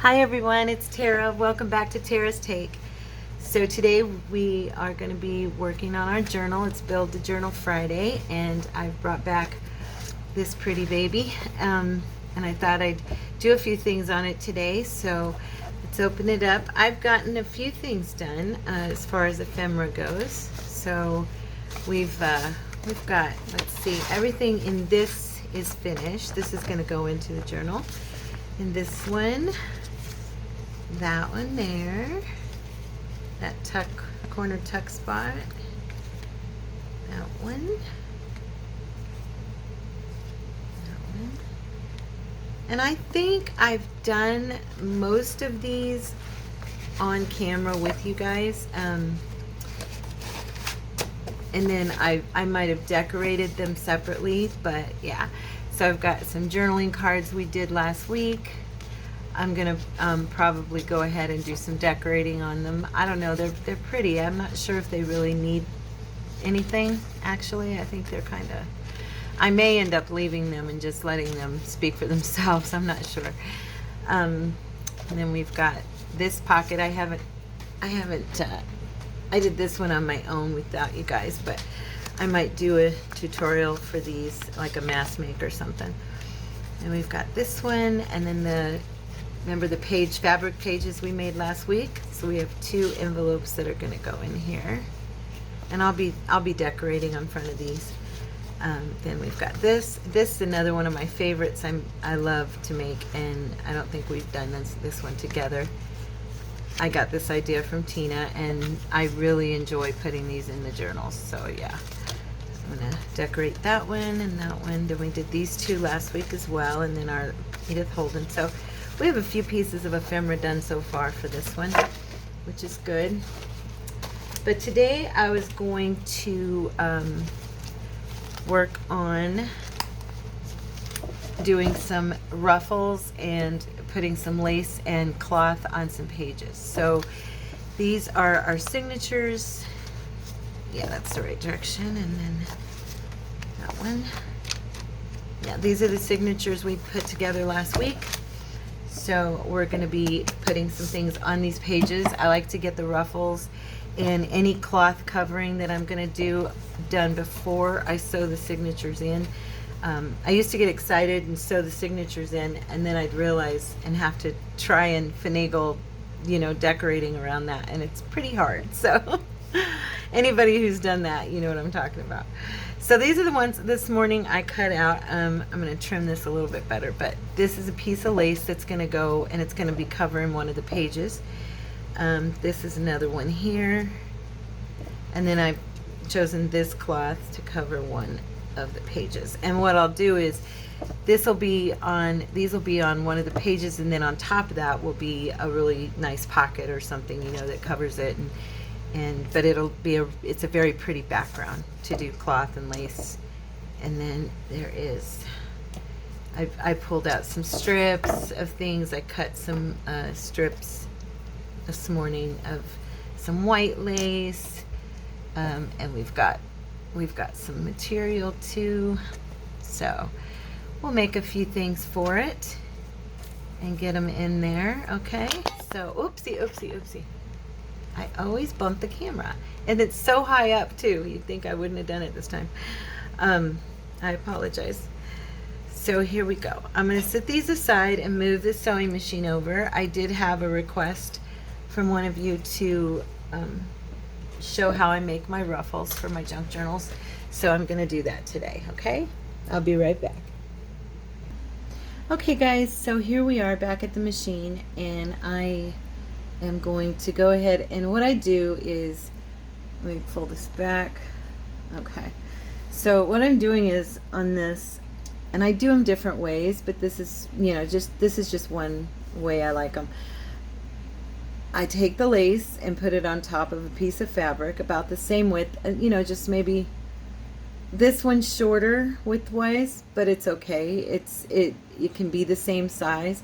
Hi everyone, it's Tara. Welcome back to Tara's Take. So today we are going to be working on our journal. It's Build the Journal Friday, and I've brought back this pretty baby. And I thought I'd do a few things on it today. So let's open it up. I've gotten a few things done as far as ephemera goes. So we've got, let's see, everything in this is finished. This is going to go into the journal. And this one, that one there, that corner tuck spot, that one, and I think I've done most of these on camera with you guys, and then I might have decorated them separately, but yeah. So I've got some journaling cards we did last week. I'm gonna probably go ahead and do some decorating on them. I don't know, they're pretty. I'm not sure if they really need anything. Actually, I think they're kind of, I may end up leaving them and just letting them speak for themselves. I'm not sure. And then we've got this pocket. I did this one on my own without you guys, but I might do a tutorial for these, like a mask make or something. And we've got this one, and then remember the fabric pages we made last week? So we have 2 envelopes that are going to go in here, and I'll be decorating on front of these. Then we've got this. This is another one of my favorites. I love to make, and I don't think we've done this one together. I got this idea from Tina, and I really enjoy putting these in the journals. So yeah, I'm gonna decorate that one and that one. Then we did these 2 last week as well, and then our Edith Holden. So we have a few pieces of ephemera done so far for this one, which is good. But today I was going to work on doing some ruffles and putting some lace and cloth on some pages. So these are our signatures. Yeah, that's the right direction. And then that one. Yeah, these are the signatures we put together last week. So we're going to be putting some things on these pages. I like to get the ruffles and any cloth covering that I'm going to do done before I sew the signatures in. I used to get excited and sew the signatures in, and then I'd realize and have to try and finagle, decorating around that, and it's pretty hard. So anybody who's done that, you know what I'm talking about. So these are the ones this morning I cut out. I'm going to trim this a little bit better, but this is a piece of lace that's going to go, and it's going to be covering one of the pages. This is another one here, and then I've chosen this cloth to cover one of the pages. And what I'll do is these will be on one of the pages, and then on top of that will be a really nice pocket or something, that covers it, but it's a very pretty background to do cloth and lace. And then there is, I pulled out some strips of things. I cut some strips this morning of some white lace, and we've got some material too, so we'll make a few things for it and get them in there. Okay, so oopsie. I always bump the camera, and it's so high up too. You'd think I wouldn't have done it this time. I apologize. So here we go. I'm going to set these aside and move the sewing machine over. I did have a request from one of you to show how I make my ruffles for my junk journals, so I'm going to do that today. Okay, I'll be right back. Okay guys, so here we are back at the machine, and I am going to go ahead, and what I do is, let me pull this back. Okay, so what I'm doing is on this, and I do them different ways, but this is just one way I like them. I take the lace and put it on top of a piece of fabric about the same width, just maybe this one's shorter width-wise, but it's okay. It can be the same size.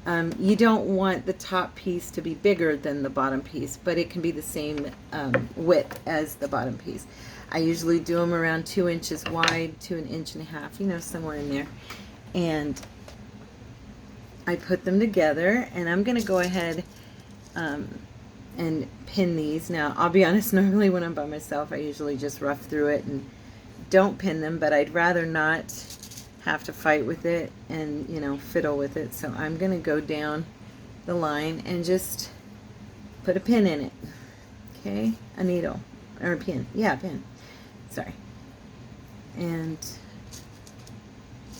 You don't want the top piece to be bigger than the bottom piece, but it can be the same width as the bottom piece. I usually do them around 2 inches wide to 1.5 inches, somewhere in there. And I put them together, and I'm going to go ahead and pin these. Now, I'll be honest, normally when I'm by myself, I usually just rough through it and don't pin them, but I'd rather not have to fight with it and, you know, fiddle with it. So I'm going to go down the line and just put a pin in it. Okay, a needle or a pin. Yeah, a pin. Sorry. And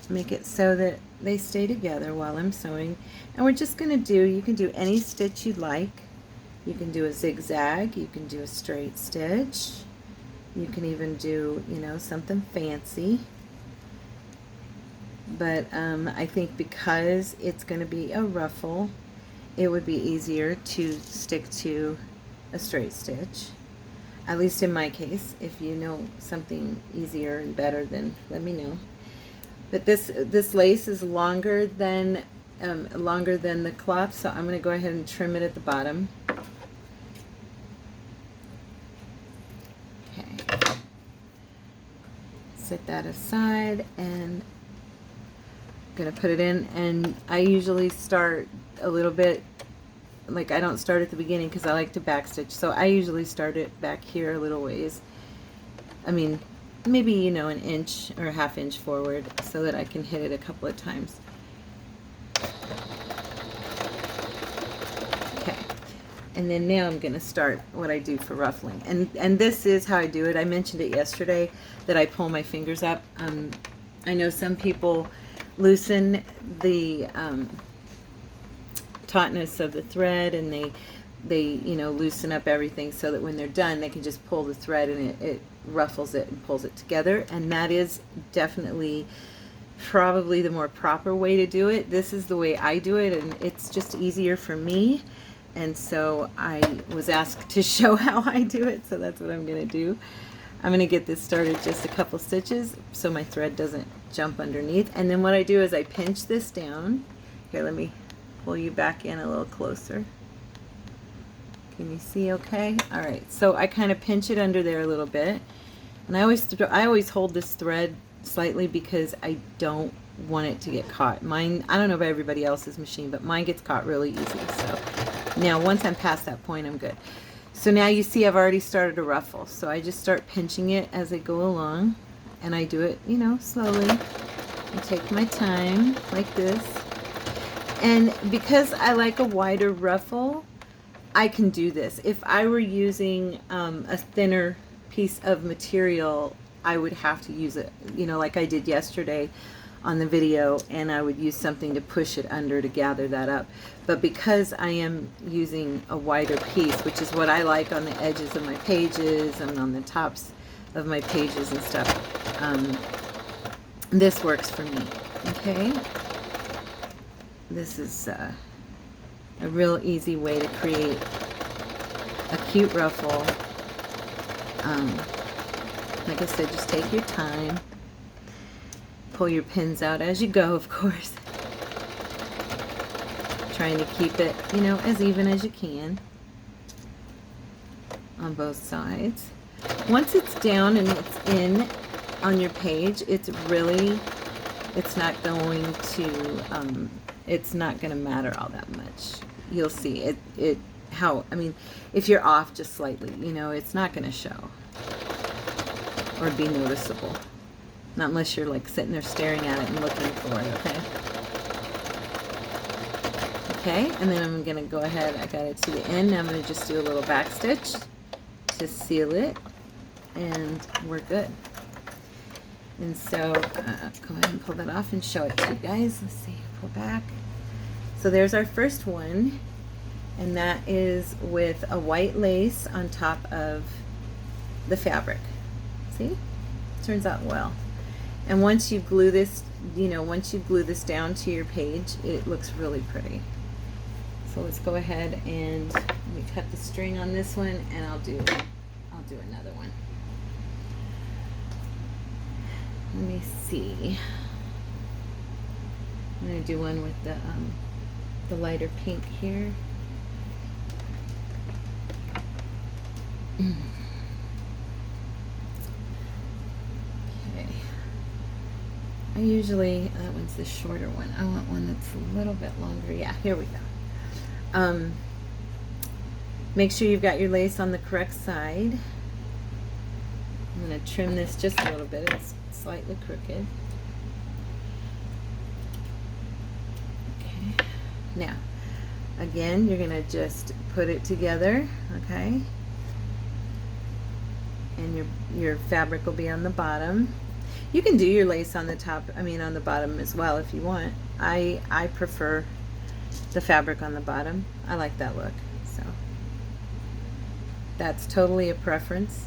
make it so that they stay together while I'm sewing. And we're just going to do, you can do any stitch you'd like. You can do a zigzag, you can do a straight stitch, you can even do, you know, something fancy. But I think because it's going to be a ruffle, it would be easier to stick to a straight stitch. At least in my case. If you know something easier and better, then let me know. But this lace is longer than the cloth, so I'm going to go ahead and trim it at the bottom. Okay. Set that aside, and I'm going to put it in. And I usually start a little bit, like I don't start at the beginning because I like to backstitch, so I usually start it back here a little ways. I mean, maybe, you know, an inch or a half inch forward so that I can hit it a couple of times. Okay, and then now I'm going to start what I do for ruffling, and this is how I do it. I mentioned it yesterday that I pull my fingers up. I know some people loosen the tautness of the thread, and they you know, loosen up everything so that when they're done they can just pull the thread and it ruffles it and pulls it together. And that is definitely probably the more proper way to do it. This is the way I do it, and it's just easier for me, and so I was asked to show how I do it, so that's what I'm going to do. I'm going to get this started just a couple stitches so my thread doesn't jump underneath, and then what I do is I pinch this down. Here, let me pull you back in a little closer. Can you see okay? All right, so I kind of pinch it under there a little bit, and I always hold this thread slightly because I don't want it to get caught. Mine, I don't know about everybody else's machine, but mine gets caught really easy. So now once I'm past that point, I'm good. So now you see I've already started a ruffle, so I just start pinching it as I go along, and I do it, you know, slowly. I take my time like this, and because I like a wider ruffle, I can do this. If I were using a thinner piece of material, I would have to use it, you know, like I did yesterday on the video, and I would use something to push it under to gather that up. But because I am using a wider piece, which is what I like on the edges of my pages and on the tops of my pages and stuff, this works for me. Okay, this is a real easy way to create a cute ruffle. Like I said, just take your time. Pull your pins out as you go, of course. Trying to keep it, you know, as even as you can on both sides. Once it's down and it's in on your page, it's not going to matter all that much. You'll see I mean, if you're off just slightly, you know, it's not going to show or be noticeable. Not unless you're like sitting there staring at it and looking for it, okay? Okay, and then I'm going to go ahead, I got it to the end, now I'm going to just do a little back stitch to seal it, and we're good. And so, go ahead and pull that off and show it to you guys. Let's see, pull back. So there's our first one, and that is with a white lace on top of the fabric. See? Turns out well. And once you glue this, you know, once you glue this down to your page, it looks really pretty. So let's go ahead and let me cut the string on this one, and I'll do another one. Let me see. I'm going to do one with the lighter pink here. Okay. I usually, that one's the shorter one. I want one that's a little bit longer. Yeah, here we go. Make sure you've got your lace on the correct side. I'm going to trim this just a little bit. It's slightly crooked. Okay. Now, again, you're going to just put it together, okay? And your fabric will be on the bottom. You can do your lace on the top, on the bottom as well if you want. I prefer the fabric on the bottom. I like that look, so that's totally a preference.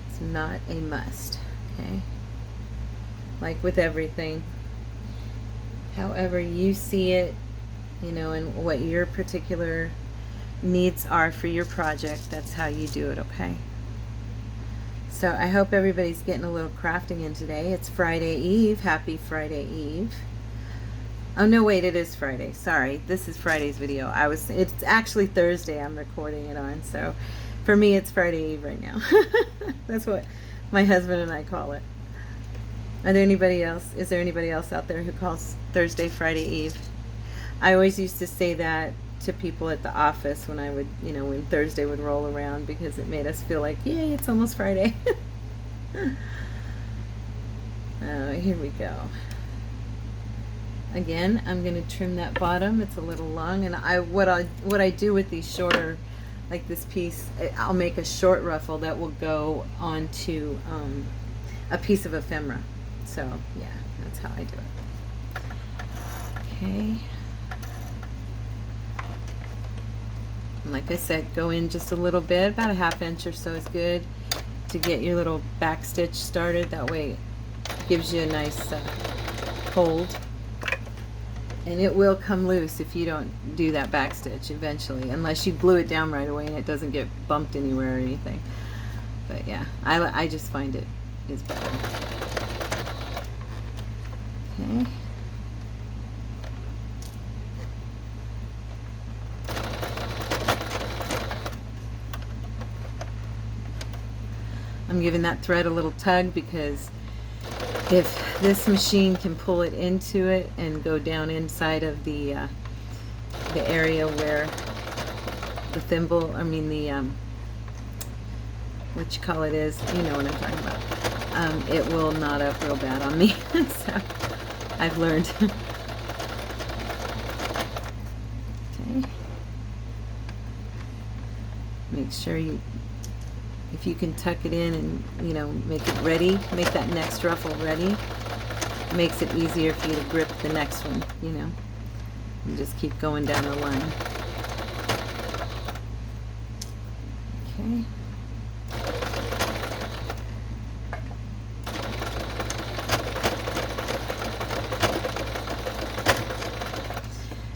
It's not a must, okay? Like with everything, however you see it, and what your particular needs are for your project, that's how you do it, okay? So I hope everybody's getting a little crafting in today. It's Friday Eve. Happy Friday Eve. Oh no, wait, it is Friday. Sorry, this is Friday's video. It's actually Thursday I'm recording it on, so for me it's Friday Eve right now. That's what my husband and I call it. Is there anybody else out there who calls Thursday Friday Eve? I always used to say that to people at the office when I would, when Thursday would roll around, because it made us feel like, yay, it's almost Friday. Here we go. Again, I'm going to trim that bottom. It's a little long, and what I do with these shorter, like this piece, I'll make a short ruffle that will go onto a piece of ephemera. So yeah, that's how I do it. Okay. And like I said, go in just a little bit, about a ½ inch or so is good to get your little back stitch started. That way it gives you a nice hold. And it will come loose if you don't do that back stitch eventually, unless you glue it down right away and it doesn't get bumped anywhere or anything. But yeah, I just find it is better. Okay. I'm giving that thread a little tug, because if this machine can pull it into it and go down inside of the area where the thimble, what you call it is, you know what I'm talking about, it will knot up real bad on me. So I've learned. Okay. Make sure if you can tuck it in and, make it ready, make that next ruffle ready, it makes it easier for you to grip the next one, and just keep going down the line. Okay.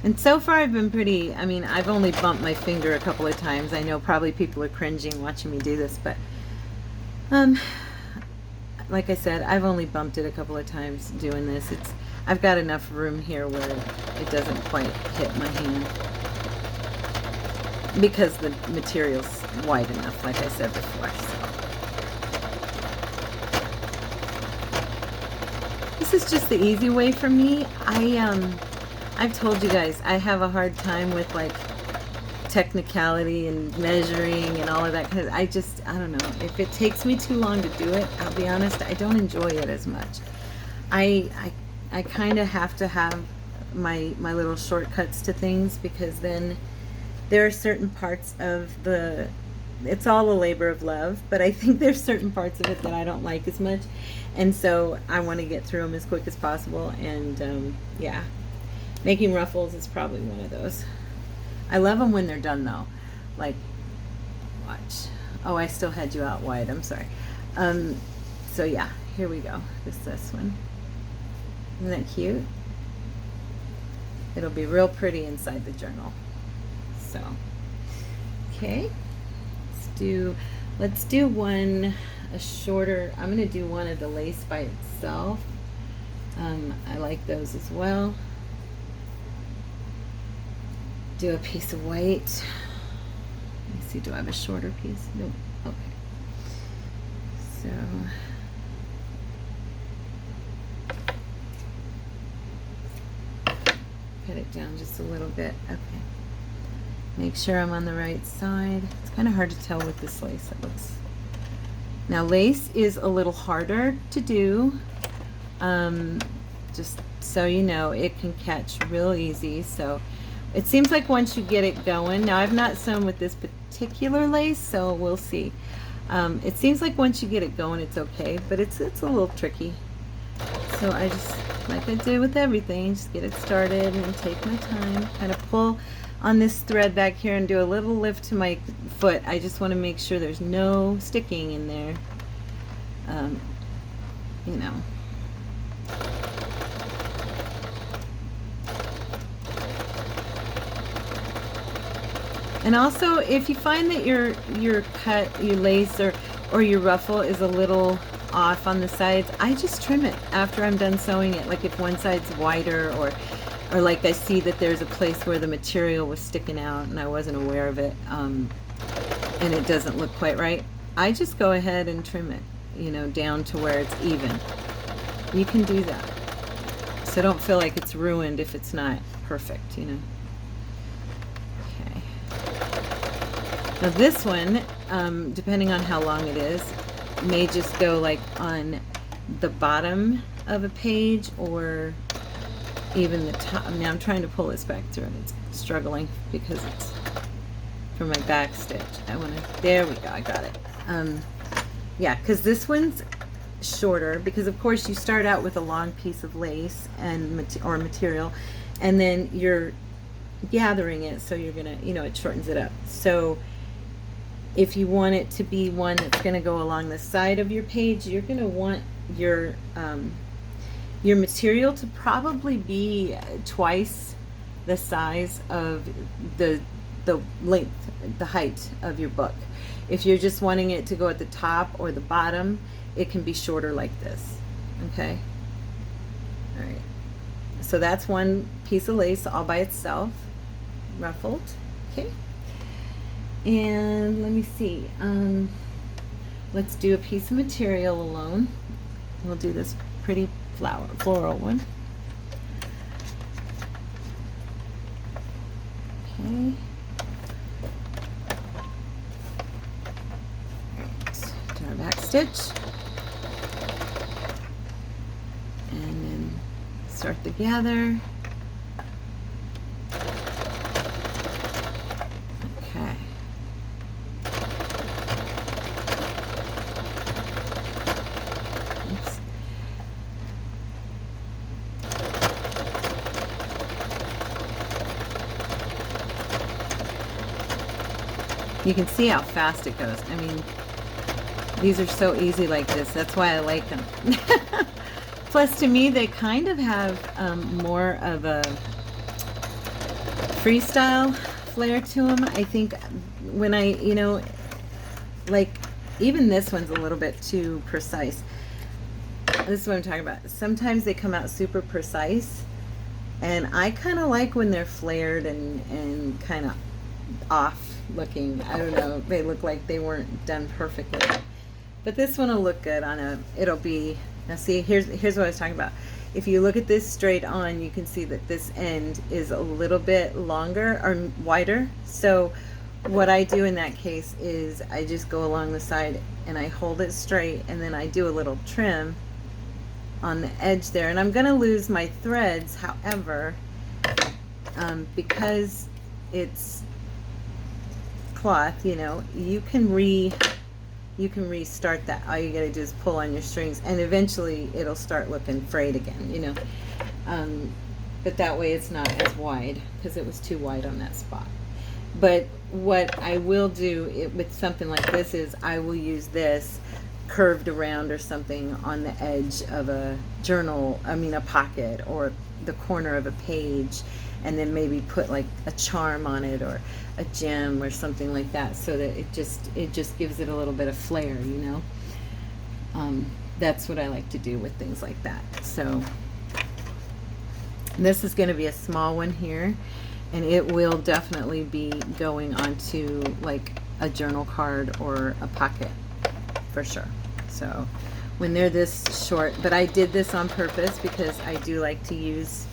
And so far I've been pretty, I've only bumped my finger a couple of times. I know probably people are cringing watching me do this, but like I said, I've only bumped it a couple of times doing this. I've got enough room here where it doesn't quite hit my hand, because the material's wide enough, like I said before. So this is just the easy way for me. I've told you guys, I have a hard time with like technicality and measuring and all of that, because I don't know, if it takes me too long to do it, I'll be honest, I don't enjoy it as much. I kind of have to have my little shortcuts to things, because then there are certain parts of it's all a labor of love, but I think there's certain parts of it that I don't like as much, and so I want to get through them as quick as possible. And yeah, making ruffles is probably one of those. I love them when they're done though. Like, watch. Oh, I still had you out wide. I'm sorry. So yeah, here we go. This one. Isn't that cute? It'll be real pretty inside the journal. So, okay. Let's do one, a shorter. I'm going to do one of the lace by itself. I like those as well. Do a piece of white. Let me see, do I have a shorter piece? Nope. Okay. So it down just a little bit. Okay. Make sure I'm on the right side. It's kind of hard to tell with this lace. It looks. Now lace is a little harder to do. Just so you know, it can catch real easy. So it seems like once you get it going, now I've not sewn with this particular lace, so we'll see. It seems like once you get it going, it's okay, but it's a little tricky. So I just, like I did with everything, just get it started and take my time, kind of pull on this thread back here and do a little lift to my foot. I just want to make sure there's no sticking in there. You know. And also, if you find that your cut, your lace or your ruffle is a little off on the sides, I just trim it after I'm done sewing it. Like if one side's wider or like I see that there's a place where the material was sticking out and I wasn't aware of it, and it doesn't look quite right, I just go ahead and trim it, you know, down to where it's even. You can do that. So don't feel like it's ruined if it's not perfect, you know. Now this one, depending on how long it is, may just go like on the bottom of a page or even the top. Now I'm trying to pull this back through and it's struggling because it's for my back stitch. There we go, I got it. Yeah, because this one's shorter because of course you start out with a long piece of lace and material, and then you're gathering it, so you're gonna, you know, it shortens it up. So if you want it to be one that's going to go along the side of your page, you're going to want your material to probably be twice the size of the length, the height of your book. If you're just wanting it to go at the top or the bottom, it can be shorter like this. Okay. All right. So that's one piece of lace all by itself, ruffled. Okay. And let me see, let's do a piece of material alone. We'll do this pretty floral one. Okay. Alright, do our back stitch. And then start the gather. You can see how fast it goes. I mean, these are so easy like this. That's why I like them. Plus, to me, they kind of have more of a freestyle flair to them. I think when I, you know, like even this one's a little bit too precise. This is what I'm talking about. Sometimes they come out super precise, and I kind of like when they're flared and kind of off looking. I don't know, they look like they weren't done perfectly, but this one will look good on a, it'll be, now see, here's what I was talking about. If you look at this straight on, you can see that this end is a little bit longer or wider. So what I do in that case is I just go along the side and I hold it straight, and then I do a little trim on the edge there. And I'm going to lose my threads, however, because it's cloth, you know, you can restart that. All you gotta do is pull on your strings, and eventually it'll start looking frayed again, you know. But that way it's not as wide, because it was too wide on that spot. But what I will do with something like this is I will use this curved around or something on the edge of a journal, I mean a pocket, or the corner of a page, and then maybe put like a charm on it or a gem or something like that, so that it just gives it a little bit of flair, you know. That's what I like to do with things like that. So this is going to be a small one here, and it will definitely be going onto like a journal card or a pocket for sure. So when they're this short, but I did this on purpose because I do like to use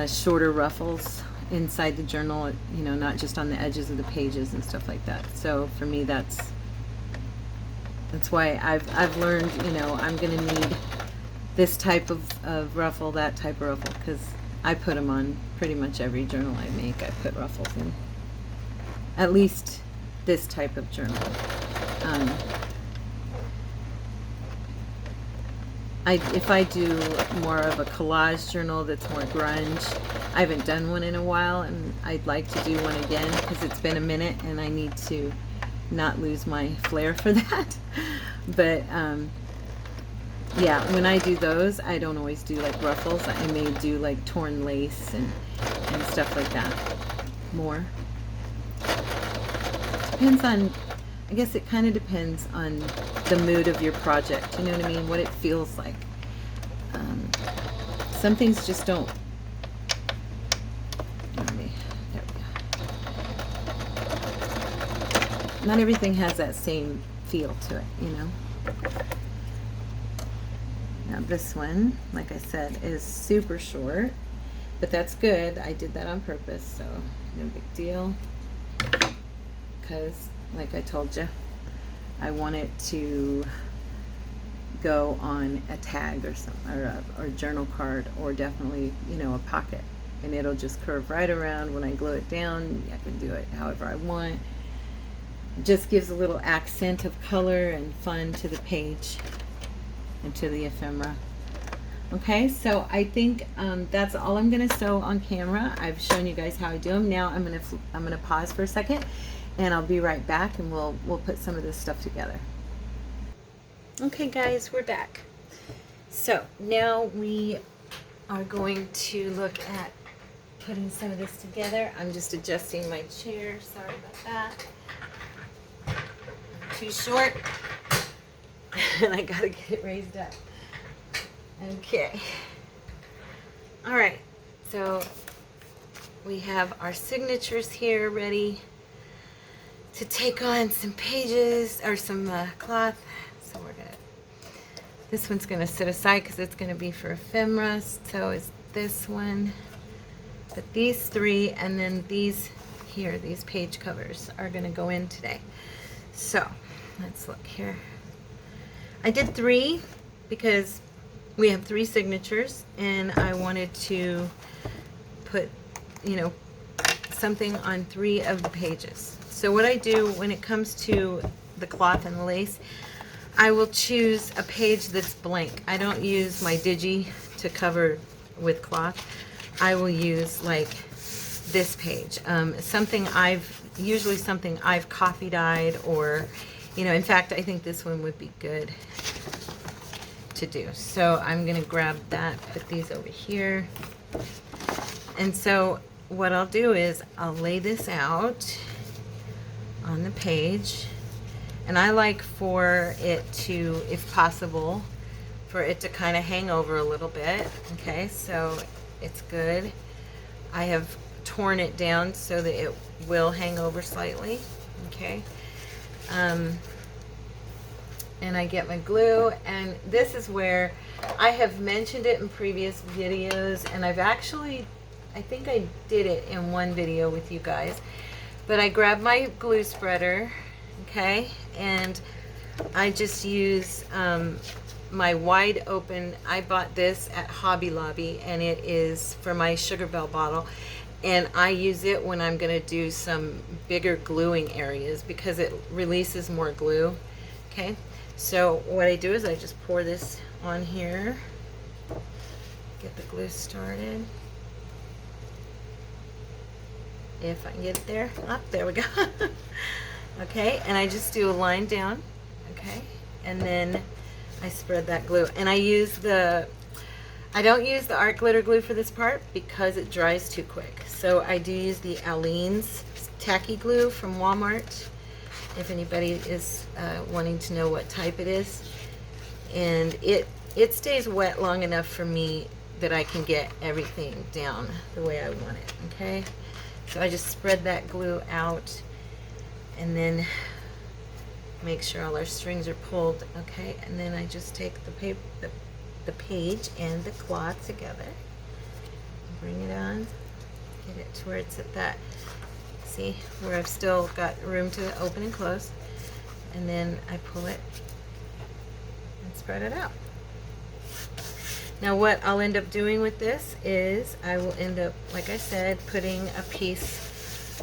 shorter ruffles inside the journal, you know, not just on the edges of the pages and stuff like that. So for me, that's why I've learned, you know, I'm gonna need this type of ruffle, that type of ruffle, because I put them on pretty much every journal I make. I put ruffles in, at least this type of journal. If I do more of a collage journal that's more grunge, I haven't done one in a while, and I'd like to do one again because it's been a minute and I need to not lose my flair for that. But yeah, when I do those, I don't always do like ruffles. I may do like torn lace and stuff like that more. Depends on, I guess it kind of depends on the mood of your project, you know what I mean? What it feels like. Some things just don't. There we go. Not everything has that same feel to it, you know? Now this one, like I said, is super short, but that's good. I did that on purpose, so no big deal. Because, like I told you, I want it to go on a tag or something, or a journal card, or definitely, you know, a pocket, and it'll just curve right around. When I glue it down, I can do it however I want. It just gives a little accent of color and fun to the page and to the ephemera. Okay, so I think that's all I'm gonna sew on camera. I've shown you guys how I do them. Now I'm gonna pause for a second, and I'll be right back, and we'll put some of this stuff together. Okay guys, we're back. So now we are going to look at putting some of this together. I'm just adjusting my chair, sorry about that. I'm too short and I gotta get it raised up. Okay. All right, so we have our signatures here ready to take on some pages or some cloth. So we're gonna, this one's gonna sit aside because it's gonna be for ephemera. So is this one, but these three, and then these here, these page covers are gonna go in today. So let's look here. I did 3 because we have 3 signatures, and I wanted to put, you know, something on 3 of the pages. So what I do when it comes to the cloth and the lace, I will choose a page that's blank. I don't use my digi to cover with cloth. I will use like this page, usually something I've copy dyed, or, you know, in fact, I think this one would be good to do. So I'm gonna grab that, put these over here. And so what I'll do is I'll lay this out on the page, and I like for it to, if possible, for it to kind of hang over a little bit. Okay, so it's good. I have torn it down so that it will hang over slightly. Okay, and I get my glue, and this is where I have mentioned it in previous videos, and I've actually, I think I did it in one video with you guys, but I grab my glue spreader, okay, and I just use my wide open, I bought this at Hobby Lobby, and it is for my Sugar Bell bottle, and I use it when I'm going to do some bigger gluing areas because it releases more glue. Okay, so what I do is I just pour this on here, get the glue started. If I can get it there. Oh, there we go. Okay, and I just do a line down, okay, and then I spread that glue, and I don't use the art glitter glue for this part because it dries too quick. So I do use the Aleene's tacky glue from Walmart, if anybody is wanting to know what type it is. And it stays wet long enough for me that I can get everything down the way I want it, okay? So I just spread that glue out, and then make sure all our strings are pulled, okay? And then I just take the paper, the page and the cloth together, bring it on, get it to where it's at that, see, where I've still got room to open and close, and then I pull it and spread it out. Now what I'll end up doing with this is I will end up, like I said, putting a piece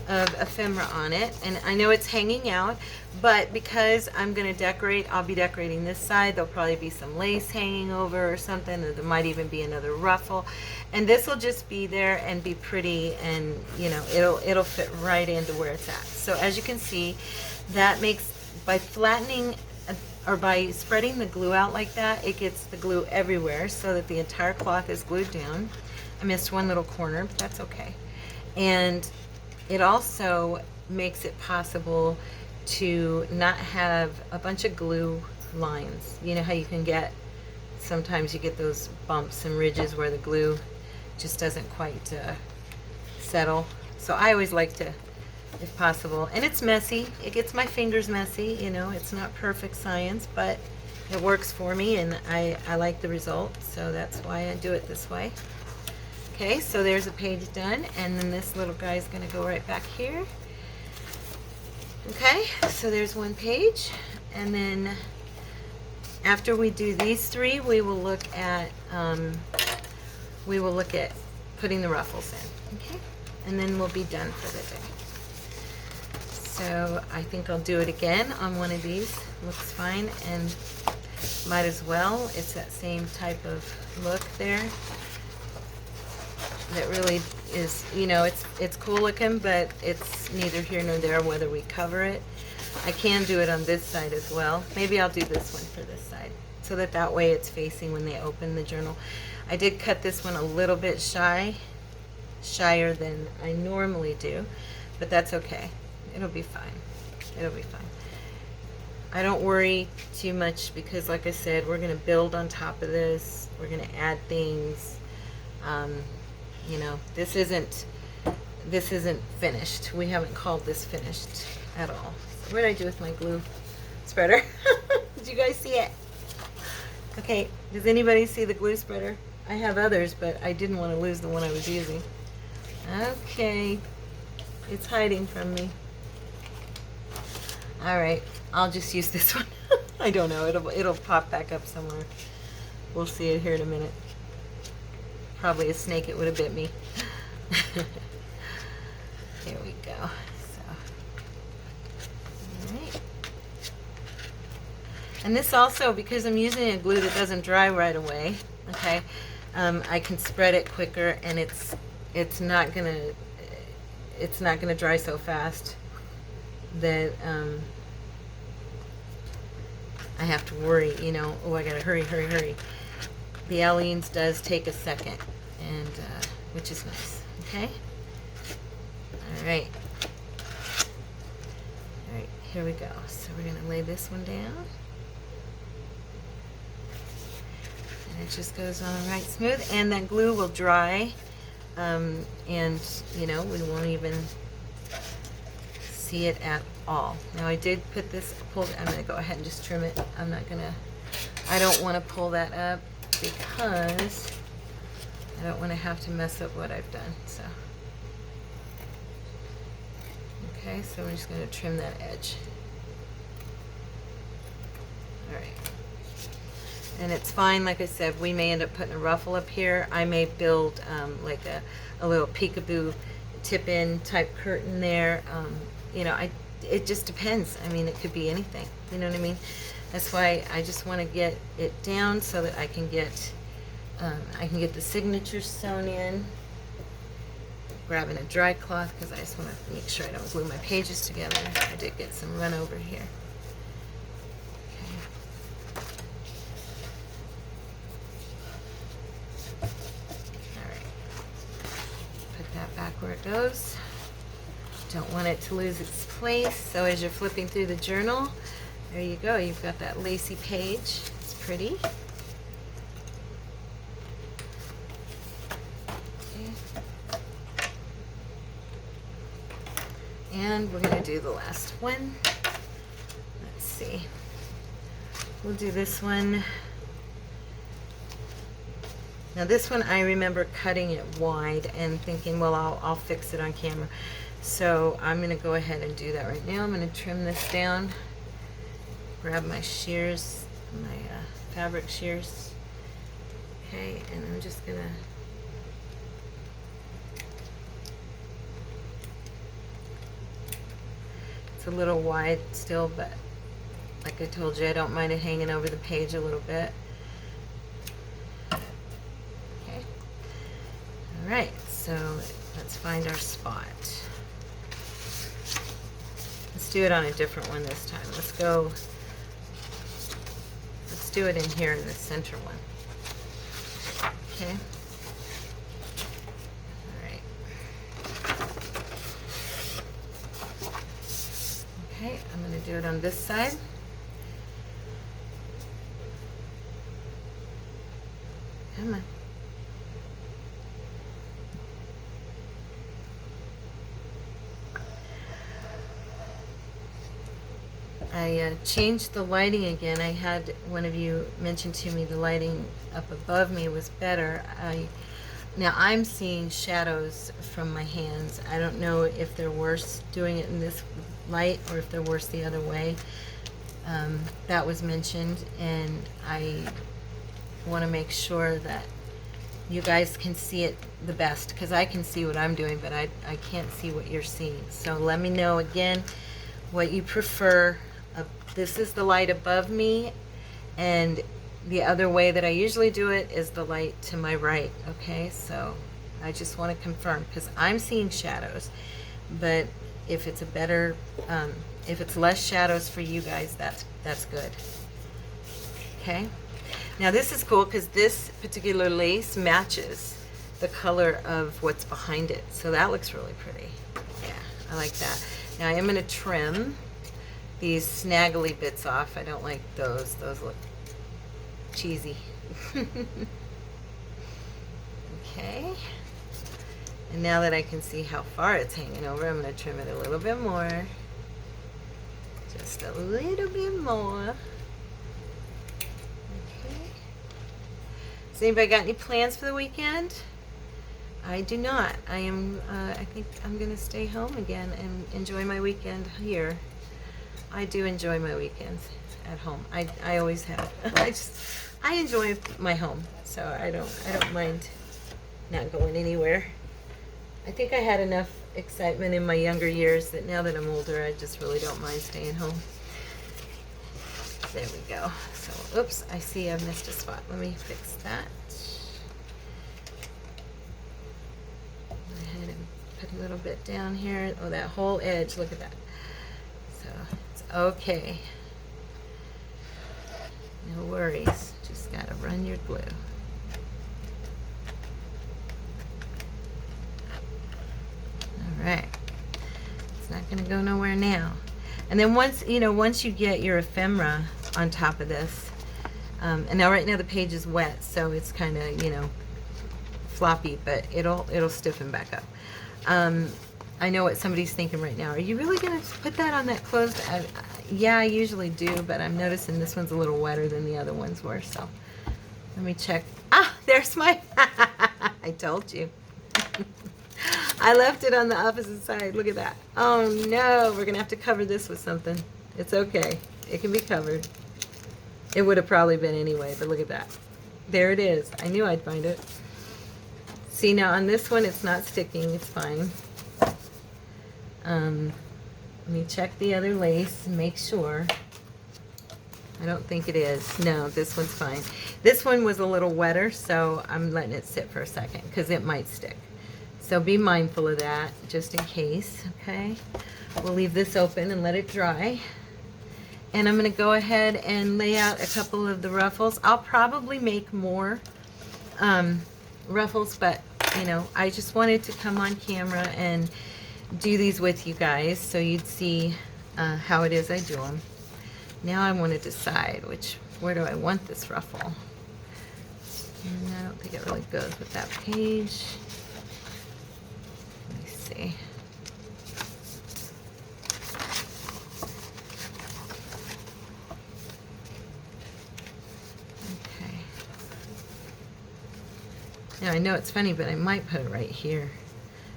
of ephemera on it, and I know it's hanging out, but because I'm going to decorate, I'll be decorating this side. There'll probably be some lace hanging over or something, or there might even be another ruffle, and this will just be there and be pretty, and you know, it'll fit right into where it's at. So as you can see, that makes, by flattening or by spreading the glue out like that, it gets the glue everywhere so that the entire cloth is glued down. I missed one little corner, but that's okay. And it also makes it possible to not have a bunch of glue lines. You know how you can get, sometimes you get those bumps and ridges where the glue just doesn't quite settle. So I always like to, if possible, and it's messy, it gets my fingers messy, you know, it's not perfect science, but it works for me, and I like the result, so that's why I do it this way. Okay, so there's a page done, and then this little guy is going to go right back here. Okay, so there's one page, and then after we do these three, we will look at putting the ruffles in. Okay, and then we'll be done for the day. So I think I'll do it again on one of these. Looks fine, and might as well. It's that same type of look there. That really is, you know, it's cool looking, but it's neither here nor there whether we cover it. I can do it on this side as well. Maybe I'll do this one for this side, so that way it's facing when they open the journal. I did cut this one a little bit shyer than I normally do, but that's okay. It'll be fine. It'll be fine. I don't worry too much because, like I said, we're going to build on top of this. We're going to add things. You know, this isn't finished. We haven't called this finished at all. What did I do with my glue spreader? Did you guys see it? Okay, does anybody see the glue spreader? I have others, but I didn't want to lose the one I was using. Okay, it's hiding from me. All right, I'll just use this one. I don't know, it'll pop back up somewhere. We'll see it here in a minute. Probably a snake, it would have bit me. Here we go. So, all right. And this also, because I'm using a glue that doesn't dry right away, okay, I can spread it quicker, and it's not gonna dry so fast that I have to worry, you know, oh, I gotta hurry. The Aleene's does take a second, and which is nice. Okay. All right, here we go. So we're gonna lay this one down, and it just goes on right smooth, and that glue will dry, and you know, we won't even see it at all. Now I did put this, I'm gonna go ahead and just trim it. I don't want to pull that up because I don't want to have to mess up what I've done. So, okay, so we're just going to trim that edge. All right, and it's fine. Like I said, we may end up putting a ruffle up here. I may build like a little peekaboo tip-in type curtain there. You know, it just depends. I mean, it could be anything. You know what I mean? That's why I just want to get it down so that I can get the signatures sewn in. Grabbing a dry cloth because I just want to make sure I don't glue my pages together. I did get some run over here. Okay. All right. Put that back where it goes. Don't want it to lose its place. So as you're flipping through the journal, there you go. You've got that lacy page. It's pretty. Okay. And we're going to do the last one. Let's see. We'll do this one. Now this one, I remember cutting it wide and thinking, well, I'll fix it on camera. So I'm gonna go ahead and do that right now. I'm gonna trim this down, grab my shears, my fabric shears. Okay, and I'm just gonna it's a little wide still, but like I told you, I don't mind it hanging over the page a little bit. Okay. All right, so let's find our spot. Let's do it on a different one this time. Let's do it in here in the center one. Okay. All right. Okay, I'm going to do it on this side. Come on. I changed the lighting again. I had one of you mention to me the lighting up above me was better. Now I'm seeing shadows from my hands. I don't know if they're worse doing it in this light or if they're worse the other way. That was mentioned, and I want to make sure that you guys can see it the best, because I can see what I'm doing, but I can't see what you're seeing. So let me know again what you prefer. This is the light above me, and the other way that I usually do it is the light to my right. Okay, so I just want to confirm, because I'm seeing shadows, but if it's a better, if it's less shadows for you guys, that's good. Okay, now this is cool because this particular lace matches the color of what's behind it, so that looks really pretty. Yeah, I like that. Now I am going to trim these snaggly bits off. I don't like those. Those look cheesy. Okay. And now that I can see how far it's hanging over, I'm going to trim it a little bit more. Just a little bit more. Okay. Has anybody got any plans for the weekend? I do not. I think I'm going to stay home again and enjoy my weekend here. I do enjoy my weekends at home. I always have. I enjoy my home, so I don't mind not going anywhere. I think I had enough excitement in my younger years that now that I'm older, I just really don't mind staying home. There we go. So, oops, I see I've missed a spot. Let me fix that. Go ahead and put a little bit down here. Oh, that whole edge, look at that. So, it's okay. No worries. Just gotta run your glue. Alright. It's not gonna go nowhere now. And then once you get your ephemera on top of this, and now right now the page is wet, so it's kind of, floppy, but it'll stiffen back up. I know what somebody's thinking right now. Are you really gonna put that on that closed? Yeah, I usually do, but I'm noticing this one's a little wetter than the other ones were, so let me check. Ah, there's my, I told you. I left it on the opposite side. Look at that. Oh no, we're gonna have to cover this with something. It's okay, it can be covered. It would have probably been anyway, but look at that. There it is. I knew I'd find it. See, now on this one, it's not sticking, it's fine. Let me check the other lace and make sure. I don't think it is. No, this one's fine. This one was a little wetter, so I'm letting it sit for a second because it might stick. So be mindful of that, just in case, okay? We'll leave this open and let it dry. And I'm gonna go ahead and lay out a couple of the ruffles. I'll probably make more ruffles, but I just wanted to come on camera and do these with you guys so you'd see how it is I do them. Now I want to decide where do I want this ruffle. And I don't think it really goes with that page. Let me see. Now I know it's funny, but I might put it right here.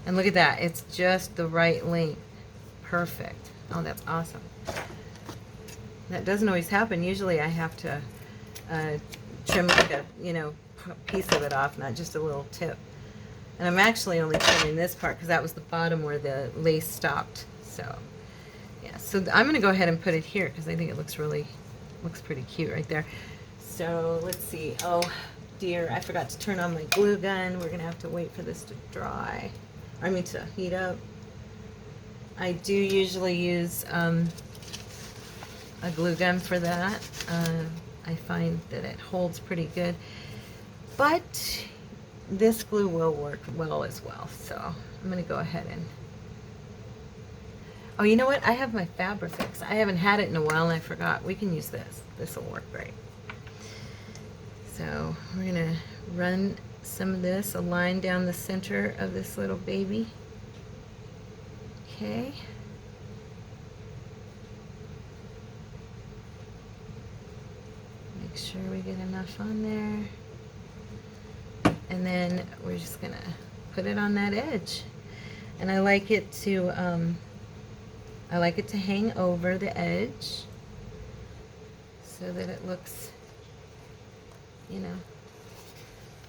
And look at that, it's just the right length. Perfect. Oh, that's awesome. That doesn't always happen. Usually I have to trim like a, piece of it off, not just a little tip. And I'm actually only trimming this part because that was the bottom where the lace stopped. So, yeah. So I'm going to go ahead and put it here because I think it looks pretty cute right there. So let's see. Oh dear, I forgot to turn on my glue gun. We're going to have to wait for this to dry. I mean to heat up. I do usually use a glue gun for that. I find that it holds pretty good. But this glue will work well as well. So I'm going to go ahead and... Oh, you know what? I have my Fabrifix. I haven't had it in a while and I forgot. We can use this. This will work great. So we're going to run some of this, a line down the center of this little baby. Okay. Make sure we get enough on there. And then we're just gonna put it on that edge. And I like it to hang over the edge so that it looks,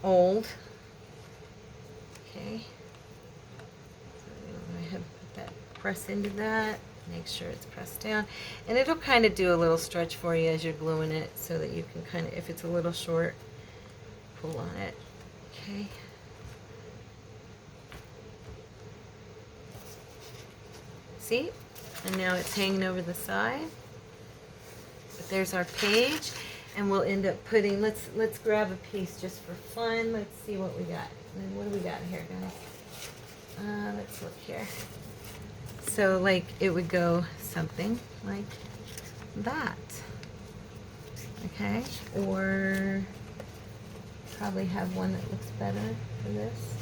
old. Okay. So I'm gonna go ahead and put that, press into that. Make sure it's pressed down, and it'll kind of do a little stretch for you as you're gluing it so that you can kind of, if it's a little short, pull on it. Okay. See? And now it's hanging over the side. But there's our page, and we'll end up putting, let's grab a piece just for fun. Let's see what we got. And what do we got here, guys? Let's look here. So like it would go something like that. Okay? Or probably have one that looks better for this.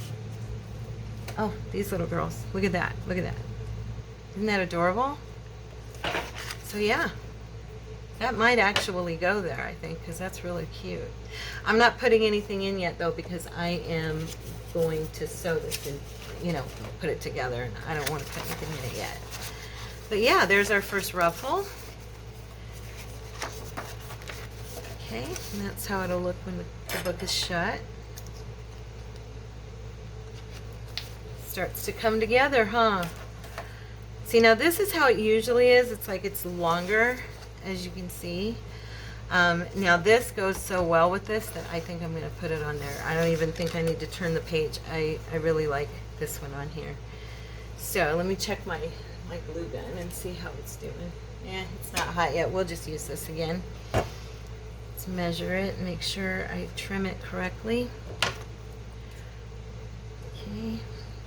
Oh, these little girls. Look at that. Look at that. Isn't that adorable? So yeah, that might actually go there, I think, because that's really cute. I'm not putting anything in yet though, because I am going to sew this in, put it together, and I don't want to put anything in it yet. But yeah, there's our first ruffle. Okay, and that's how it'll look when the book is shut. Starts to come together, huh? See, now this is how it usually is. It's like it's longer, as you can see. Now this goes so well with this that I think I'm going to put it on there. I don't even think I need to turn the page. I really like this one on here. So let me check my glue gun and see how it's doing. Yeah, it's not hot yet. We'll just use this again. Let's measure it and make sure I trim it correctly. Okay,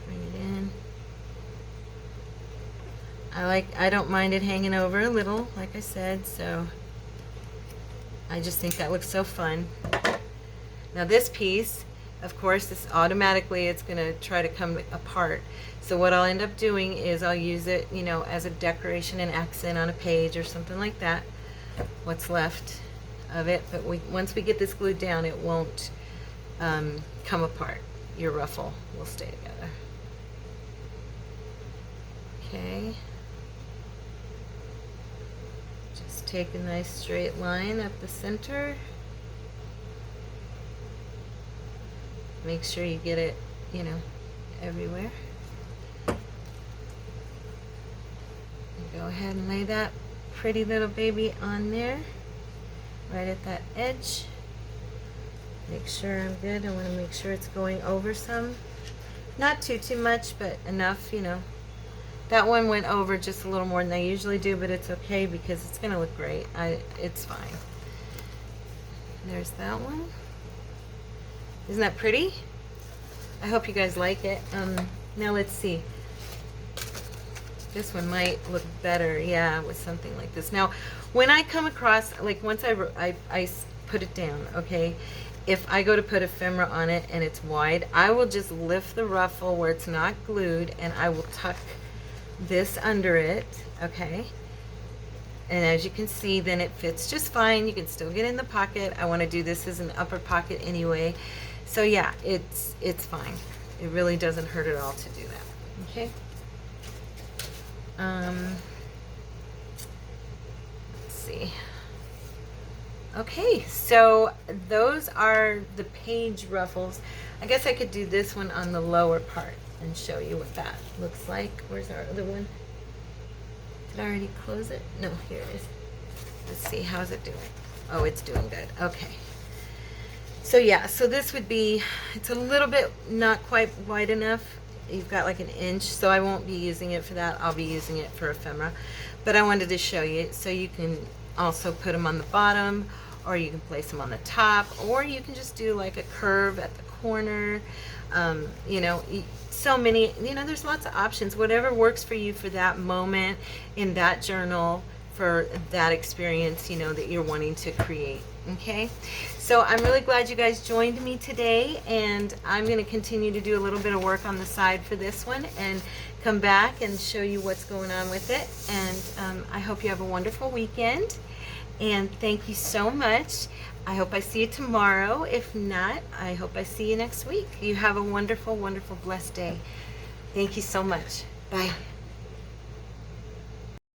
bring it in. I don't mind it hanging over a little, like I said, so I just think that looks so fun. Now this piece, of course, this automatically it's going to try to come apart. So what I'll end up doing is I'll use it, as a decoration and accent on a page or something like that. What's left of it, but once we get this glued down, it won't come apart. Your ruffle will stay together. Okay. Just take a nice straight line up the center. Make sure you get it, everywhere. And go ahead and lay that pretty little baby on there, right at that edge. Make sure I'm good. I want to make sure it's going over some. Not too much, but enough, That one went over just a little more than I usually do, but it's okay because it's going to look great. It's fine. There's that one. Isn't that pretty? I hope you guys like it. Now let's see. This one might look better, yeah, with something like this. Now, when I come across, like once I put it down, okay, if I go to put ephemera on it and it's wide, I will just lift the ruffle where it's not glued and I will tuck this under it, okay? And as you can see, then it fits just fine. You can still get in the pocket. I want to do this as an upper pocket anyway. So yeah, it's fine. It really doesn't hurt at all to do that. Okay. Let's see. Okay, so those are the page ruffles. I guess I could do this one on the lower part and show you what that looks like. Where's our other one? Did I already close it? No, here it is. Let's see, how's it doing? Oh, it's doing good. Okay. So yeah, so this would be, it's a little bit not quite wide enough. You've got like an inch, so I won't be using it for that. I'll be using it for ephemera. But I wanted to show you, so you can also put them on the bottom, or you can place them on the top, or you can just do like a curve at the corner. You know, so many, you know, there's lots of options. Whatever works for you for that moment in that journal, for that experience, you know, that you're wanting to create. Okay, so I'm really glad you guys joined me today, and I'm going to continue to do a little bit of work on the side for this one and come back and show you what's going on with it. And I hope you have a wonderful weekend, and thank you so much. I hope I see you tomorrow. If not, I hope I see you next week. You have a wonderful, wonderful, blessed day. Thank you so much. Bye.